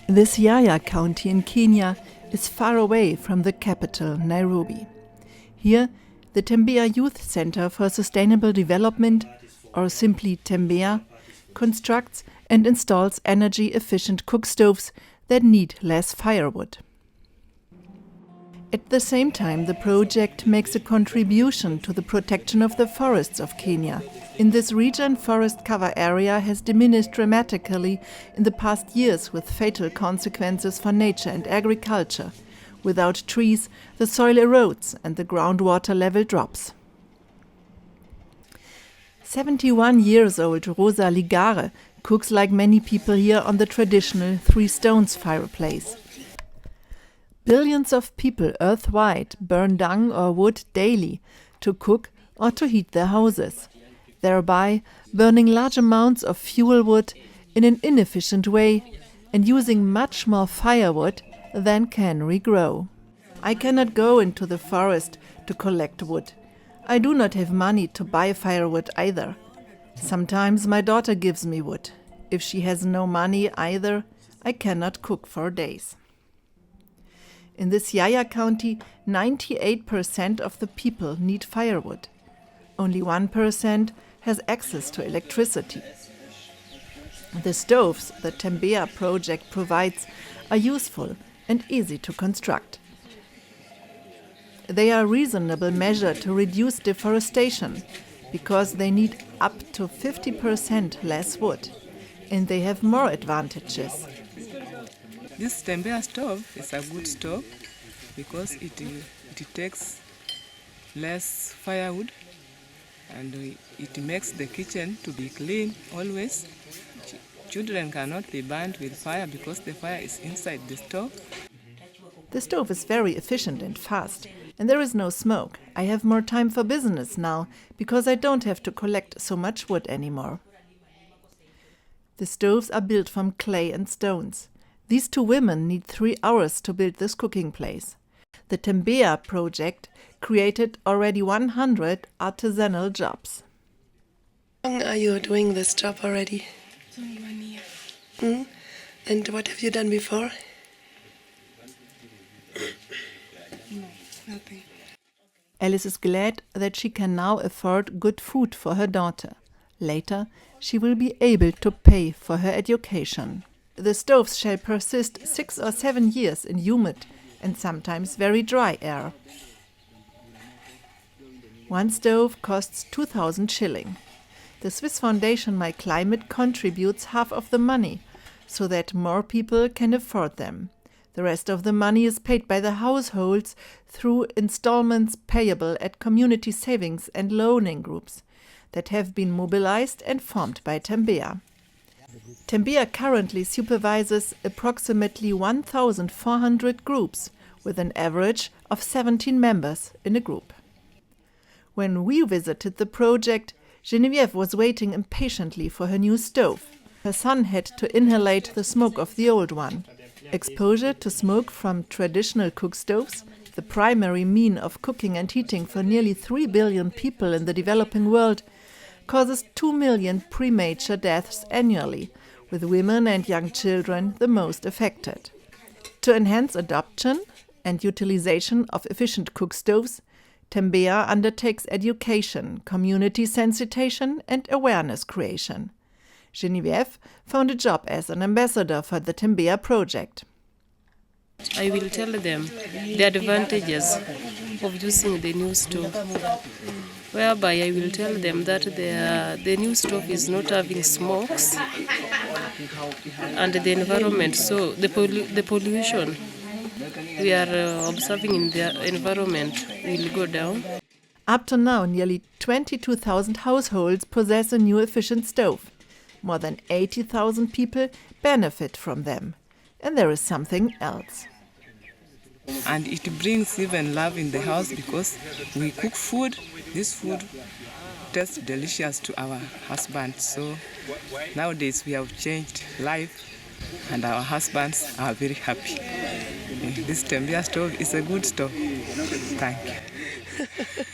The Siaya county in Kenya is far away from the capital, Nairobi. Here, the Tembea Youth Center for Sustainable Development, or simply Tembea, constructs and installs energy-efficient cookstoves that need less firewood. At the same time, the project makes a contribution to the protection of the forests of Kenya. In this region, forest cover area has diminished dramatically in the past years with fatal consequences for nature and agriculture. Without trees, the soil erodes and the groundwater level drops. 71 years old Rosa Ligare cooks like many people here on the traditional three stones fireplace. Billions of people earthwide burn dung or wood daily to cook or to heat their houses, thereby burning large amounts of fuel wood in an inefficient way and using much more firewood than can regrow. I cannot go into the forest to collect wood. I do not have money to buy firewood either. Sometimes my daughter gives me wood. If she has no money either, I cannot cook for days. In the Siaya county, 98% of the people need firewood. Only 1% has access to electricity. The stoves the Tembea project provides are useful and easy to construct. They are a reasonable measure to reduce deforestation because they need up to 50% less wood, and they have more advantages. This Tembea stove is a good stove because it takes less firewood and it makes the kitchen to be clean always. Children cannot be burnt with fire because the fire is inside the stove. The stove is very efficient and fast, and there is no smoke. I have more time for business now because I don't have to collect so much wood anymore. The stoves are built from clay and stones. These two women need 3 hours to build this cooking place. The Tembea project created already 100 artisanal jobs. How long are you doing this job already? Only 1 year. And what have you done before? No, nothing. Alice is glad that she can now afford good food for her daughter. Later, she will be able to pay for her education. The stoves shall persist 6 or 7 years in humid and sometimes very dry air. One stove costs 2,000 shilling. The Swiss Foundation My Climate contributes half of the money so that more people can afford them. The rest of the money is paid by the households through installments payable at community savings and loaning groups that have been mobilized and formed by Tembea. Tembea currently supervises approximately 1,400 groups with an average of 17 members in a group. When we visited the project, Geneviève was waiting impatiently for her new stove. Her son had to inhalate the smoke of the old one. Exposure to smoke from traditional cookstoves, the primary mean of cooking and heating for nearly 3 billion people in the developing world, causes 2 million premature deaths annually, with women and young children the most affected. To enhance adoption and utilization of efficient cookstoves, Tembea undertakes education, community sensitization and awareness creation. Geneviève found a job as an ambassador for the Tembea project. I will tell them the advantages of using the new stove, whereby I will tell them that the new stove is not having smokes and the environment, so the pollution we are observing in the environment will go down. Up to now, nearly 22,000 households possess a new efficient stove. More than 80,000 people benefit from them. And there is something else. And it brings even love in the house because we cook food. This food tastes delicious to our husbands. So nowadays we have changed life and our husbands are very happy. This Tembea stove is a good stove. Thank you.